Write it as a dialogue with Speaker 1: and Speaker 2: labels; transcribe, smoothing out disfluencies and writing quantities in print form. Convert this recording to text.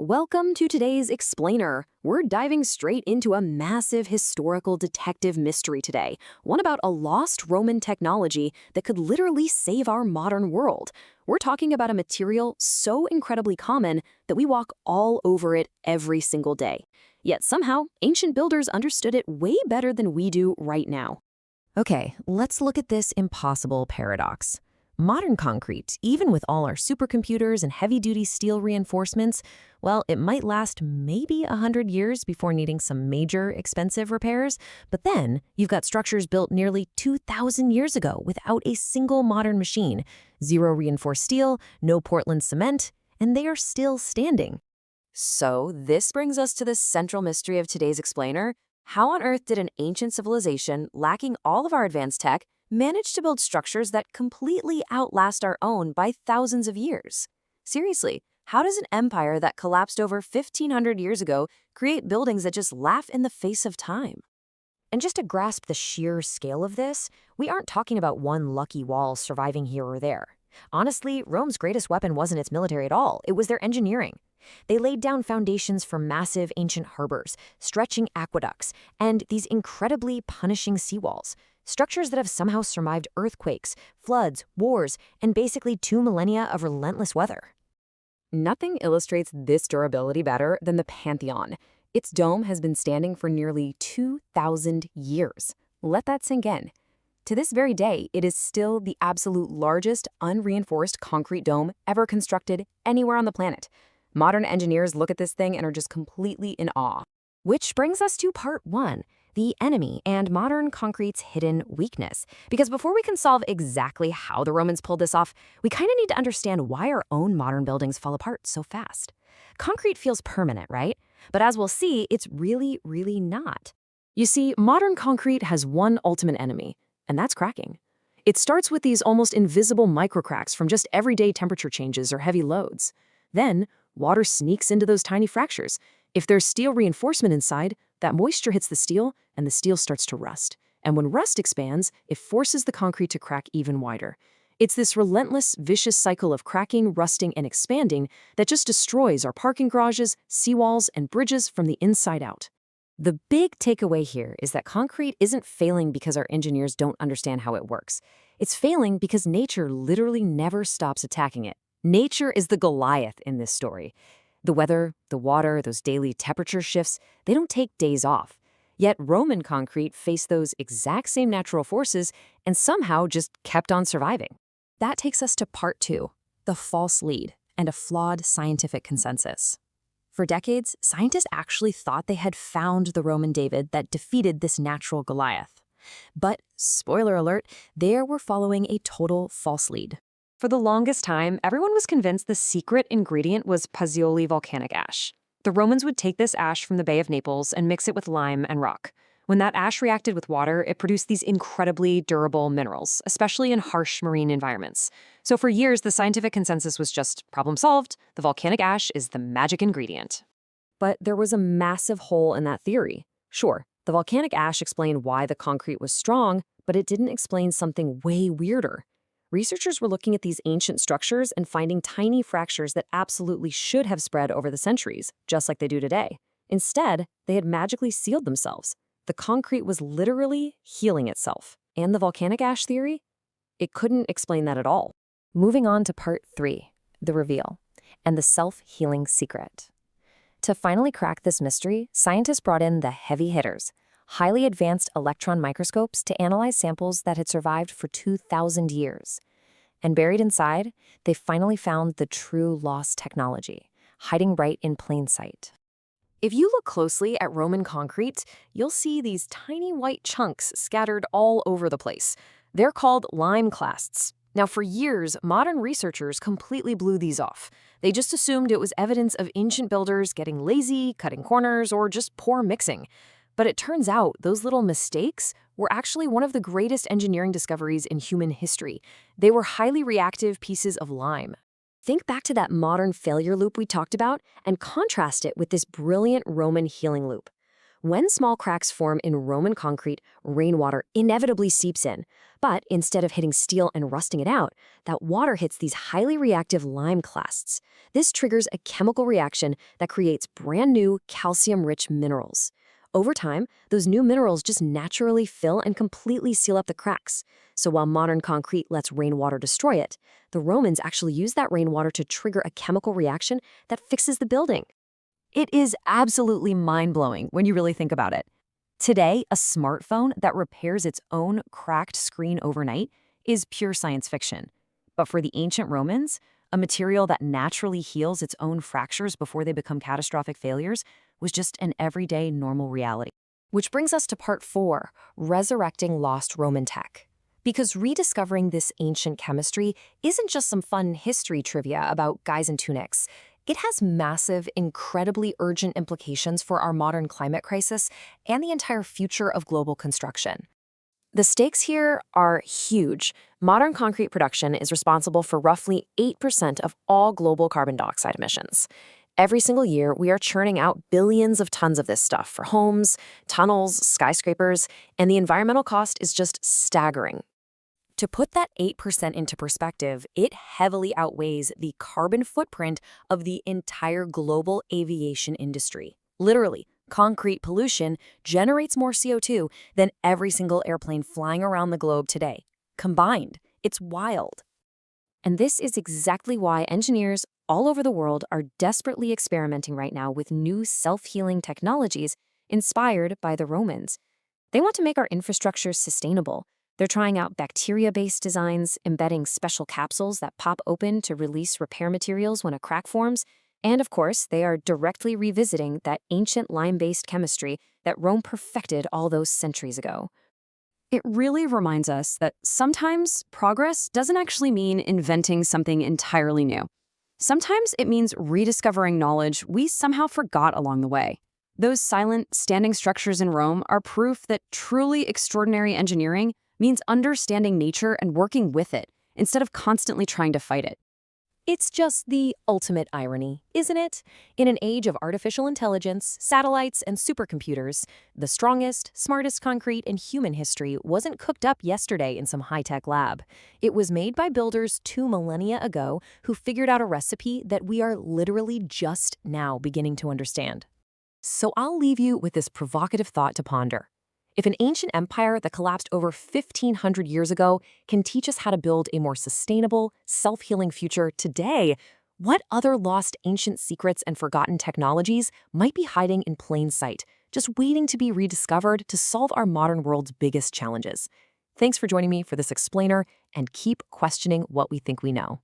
Speaker 1: Welcome to today's Explainer. We're diving straight into a massive historical detective mystery today, one about a lost Roman technology that could literally save our modern world. We're talking about a material so incredibly common that we walk all over it every single day. Yet somehow, ancient builders understood it way better than we do right now.
Speaker 2: Okay, let's look at this impossible paradox. Modern concrete, even with all our supercomputers and heavy-duty steel reinforcements, well, it might last maybe 100 years before needing some major, expensive repairs. But then, you've got structures built nearly 2,000 years ago without a single modern machine. Zero reinforced steel, no Portland cement, and they are still standing.
Speaker 1: So this brings us to the central mystery of today's Explainer. How on earth did an ancient civilization, lacking all of our advanced tech, manage to build structures that completely outlast our own by thousands of years? Seriously, how does an empire that collapsed over 1,500 years ago create buildings that just laugh in the face of time?
Speaker 2: And just to grasp the sheer scale of this, we aren't talking about one lucky wall surviving here or there. Honestly, Rome's greatest weapon wasn't its military at all, it was their engineering. They laid down foundations for massive ancient harbors, stretching aqueducts, and these incredibly punishing seawalls. Structures that have somehow survived earthquakes, floods, wars, and basically 2 millennia of relentless weather.
Speaker 1: Nothing illustrates this durability better than the Pantheon. Its dome has been standing for nearly 2,000 years. Let that sink in. To this very day, it is still the absolute largest unreinforced concrete dome ever constructed anywhere on the planet. Modern engineers look at this thing and are just completely in awe.
Speaker 2: Which brings us to part 1. The enemy and modern concrete's hidden weakness. Because before we can solve exactly how the Romans pulled this off, we kind of need to understand why our own modern buildings fall apart so fast. Concrete feels permanent, right? But as we'll see, it's really, really not.
Speaker 1: You see, modern concrete has one ultimate enemy, and that's cracking. It starts with these almost invisible microcracks from just everyday temperature changes or heavy loads. Then, water sneaks into those tiny fractures. If there's steel reinforcement inside, that moisture hits the steel, and the steel starts to rust. And when rust expands, it forces the concrete to crack even wider. It's this relentless, vicious cycle of cracking, rusting, and expanding that just destroys our parking garages, seawalls, and bridges from the inside out.
Speaker 2: The big takeaway here is that concrete isn't failing because our engineers don't understand how it works. It's failing because nature literally never stops attacking it. Nature is the Goliath in this story. The weather, the water, those daily temperature shifts, they don't take days off. Yet Roman concrete faced those exact same natural forces and somehow just kept on surviving. That takes us to part 2, the false lead and a flawed scientific consensus. For decades, scientists actually thought they had found the Roman David that defeated this natural Goliath. But, spoiler alert, they were following a total false lead.
Speaker 1: For the longest time, everyone was convinced the secret ingredient was Pozzuoli volcanic ash. The Romans would take this ash from the Bay of Naples and mix it with lime and rock. When that ash reacted with water, it produced these incredibly durable minerals, especially in harsh marine environments. So for years, the scientific consensus was just problem solved. The volcanic ash is the magic ingredient. But there was a massive hole in that theory. Sure, the volcanic ash explained why the concrete was strong, but it didn't explain something way weirder. Researchers were looking at these ancient structures and finding tiny fractures that absolutely should have spread over the centuries, just like they do today. Instead, they had magically sealed themselves. The concrete was literally healing itself. And the volcanic ash theory? It couldn't explain that at all.
Speaker 2: Moving on to part 3, the reveal, and the self-healing secret. To finally crack this mystery, scientists brought in the heavy hitters, highly advanced electron microscopes to analyze samples that had survived for 2,000 years. And buried inside, they finally found the true lost technology, hiding right in plain sight.
Speaker 1: If you look closely at Roman concrete, you'll see these tiny white chunks scattered all over the place. They're called lime clasts. Now, for years, modern researchers completely blew these off. They just assumed it was evidence of ancient builders getting lazy, cutting corners, or just poor mixing. But it turns out those little mistakes were actually one of the greatest engineering discoveries in human history. They were highly reactive pieces of lime. Think back to that modern failure loop we talked about and contrast it with this brilliant Roman healing loop.
Speaker 2: When small cracks form in Roman concrete, rainwater inevitably seeps in. But instead of hitting steel and rusting it out, that water hits these highly reactive lime clasts. This triggers a chemical reaction that creates brand new calcium-rich minerals. Over time, those new minerals just naturally fill and completely seal up the cracks. So while modern concrete lets rainwater destroy it, the Romans actually used that rainwater to trigger a chemical reaction that fixes the building. It is absolutely mind-blowing when you really think about it. Today, a smartphone that repairs its own cracked screen overnight is pure science fiction. But for the ancient Romans, a material that naturally heals its own fractures before they become catastrophic failures was just an everyday normal reality. Which brings us to part 4, resurrecting lost Roman tech. Because rediscovering this ancient chemistry isn't just some fun history trivia about guys in tunics. It has massive, incredibly urgent implications for our modern climate crisis and the entire future of global construction. The stakes here are huge. Modern concrete production is responsible for roughly 8% of all global carbon dioxide emissions. Every single year, we are churning out billions of tons of this stuff for homes, tunnels, skyscrapers, and the environmental cost is just staggering. To put that 8% into perspective, it heavily outweighs the carbon footprint of the entire global aviation industry. Literally, concrete pollution generates more CO2 than every single airplane flying around the globe today. Combined, it's wild. And this is exactly why engineers all over the world are desperately experimenting right now with new self-healing technologies inspired by the Romans. They want to make our infrastructure sustainable. They're trying out bacteria-based designs, embedding special capsules that pop open to release repair materials when a crack forms, and of course, they are directly revisiting that ancient lime-based chemistry that Rome perfected all those centuries ago.
Speaker 1: It really reminds us that sometimes progress doesn't actually mean inventing something entirely new. Sometimes it means rediscovering knowledge we somehow forgot along the way. Those silent, standing structures in Rome are proof that truly extraordinary engineering means understanding nature and working with it, instead of constantly trying to fight it.
Speaker 2: It's just the ultimate irony, isn't it? In an age of artificial intelligence, satellites, and supercomputers, the strongest, smartest concrete in human history wasn't cooked up yesterday in some high-tech lab. It was made by builders 2 millennia ago who figured out a recipe that we are literally just now beginning to understand. So I'll leave you with this provocative thought to ponder. If an ancient empire that collapsed over 1,500 years ago can teach us how to build a more sustainable, self-healing future today, what other lost ancient secrets and forgotten technologies might be hiding in plain sight, just waiting to be rediscovered to solve our modern world's biggest challenges? Thanks for joining me for this explainer, and keep questioning what we think we know.